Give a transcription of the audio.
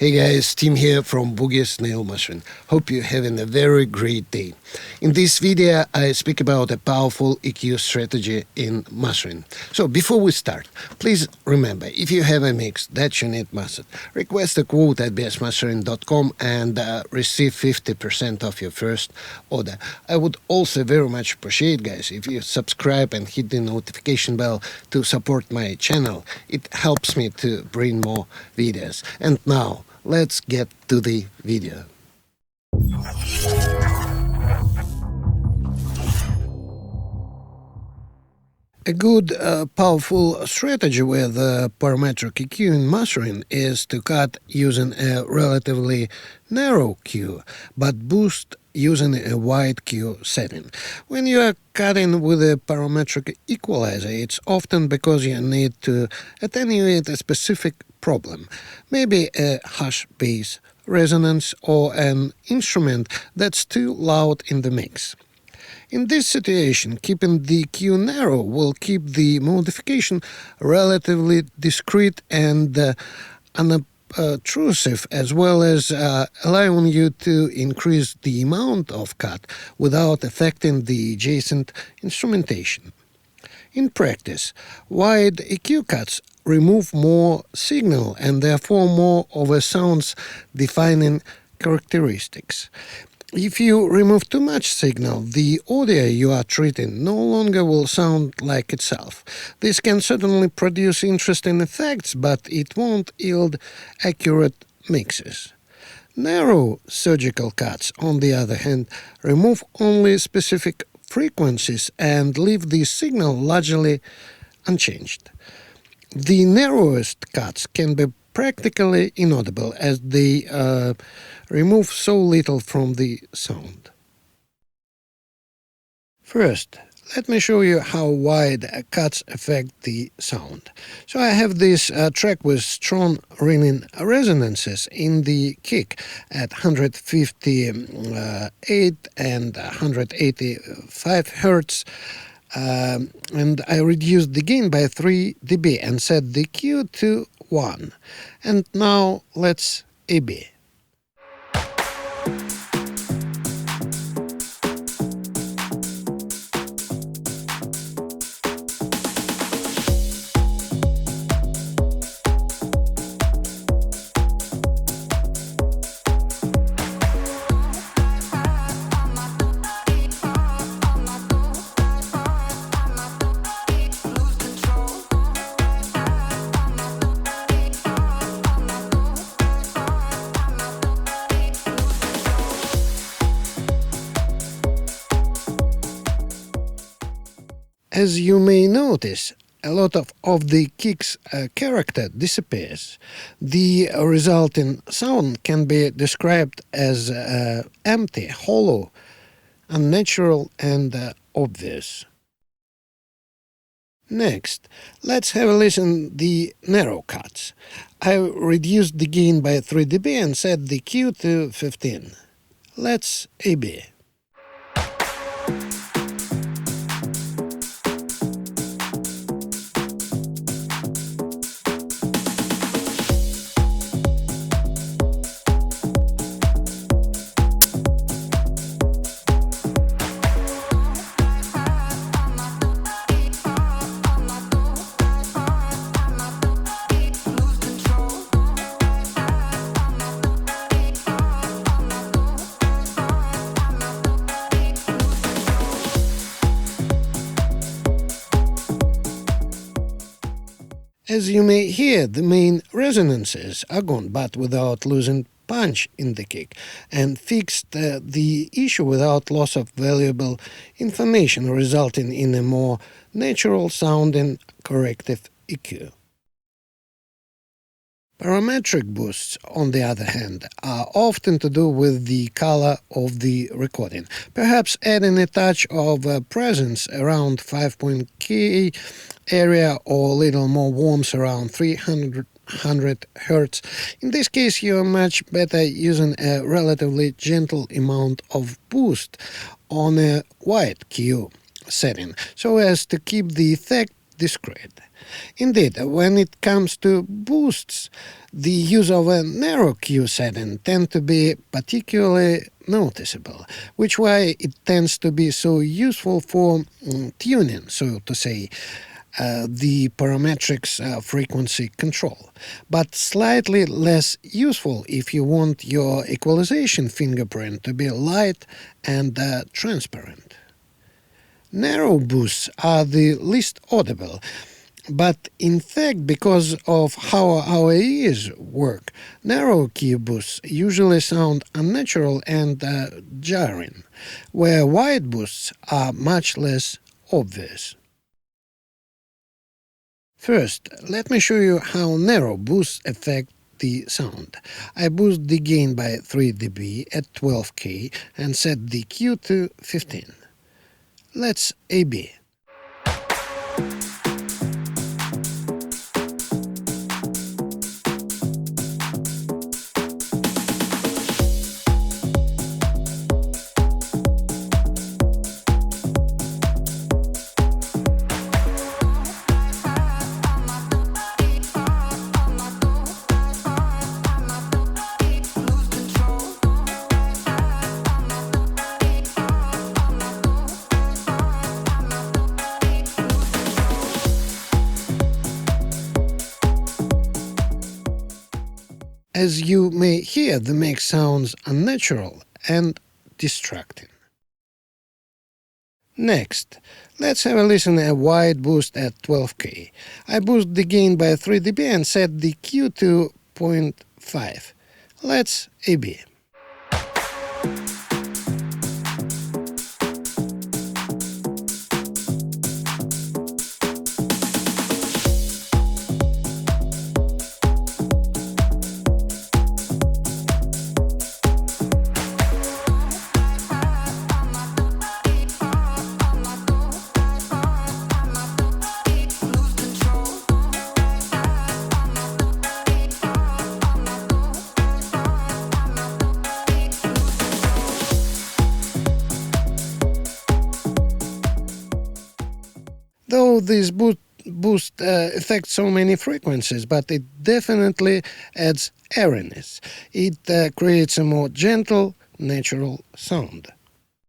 Hey guys, Tim here from BSMastering. Hope you're having a very great day. In this video, I speak about a powerful EQ strategy in mastering. So before we start, please remember, if you have a mix that you need mastered, request a quote at bsmastering.com and receive 50% of your first order. I would also very much appreciate, guys, if you subscribe and hit the notification bell to support my channel. It helps me to bring more videos. And now, let's get to the video. A good, powerful strategy with parametric EQ in mastering is to cut using a relatively narrow Q, but boost using a wide Q setting. When you are cutting with a parametric equalizer, it's often because you need to attenuate a specific problem, maybe a harsh bass, resonance, or an instrument that's too loud in the mix. In this situation, keeping the Q narrow will keep the modification relatively discrete and unobtrusive, as well as allowing you to increase the amount of cut without affecting the adjacent instrumentation. In practice, wide EQ cuts remove more signal and therefore more of a sound's defining characteristics. If you remove too much signal, the audio you are treating no longer will sound like itself. This can certainly produce interesting effects, but it won't yield accurate mixes. Narrow surgical cuts, on the other hand, remove only specific frequencies and leave the signal largely unchanged. The narrowest cuts can be practically inaudible as they remove so little from the sound. First, let me show you how wide cuts affect the sound. So I have this track with strong ringing resonances in the kick at 158 and 185 Hz. And I reduced the gain by 3 dB and set the Q to 1. And now let's AB. As you may notice, a lot of the kick's character disappears. The resulting sound can be described as empty, hollow, unnatural, and obvious. Next, let's have a listen to the narrow cuts. I reduced the gain by 3 dB and set the Q to 15. Let's AB. As you may hear, the main resonances are gone, but without losing punch in the kick, and fixed the issue without loss of valuable information, resulting in a more natural-sounding corrective EQ. Parametric boosts, on the other hand, are often to do with the color of the recording, perhaps adding a touch of presence around 5 K area or a little more warmth around 300 Hz. In this case, you are much better using a relatively gentle amount of boost on a wide Q setting, so as to keep the effect discrete. Indeed, when it comes to boosts, the use of a narrow Q setting tends to be particularly noticeable, which why it tends to be so useful for tuning, so to say, the parametrics frequency control, but slightly less useful if you want your equalization fingerprint to be light and transparent. Narrow boosts are the least audible, but in fact, because of how our ears work, narrow key boosts usually sound unnatural and jarring, where wide boosts are much less obvious. First, let me show you how narrow boosts affect the sound. I boost the gain by 3 dB at 12K and set the Q to 15. Let's A-B. As you may hear, the mix sounds unnatural and distracting. Next, let's have a listen to a wide boost at 12K. I boost the gain by 3 dB and set the Q to 0.5. Let's A-B. Though this boost affects so many frequencies, but it definitely adds airiness. It creates a more gentle, natural sound.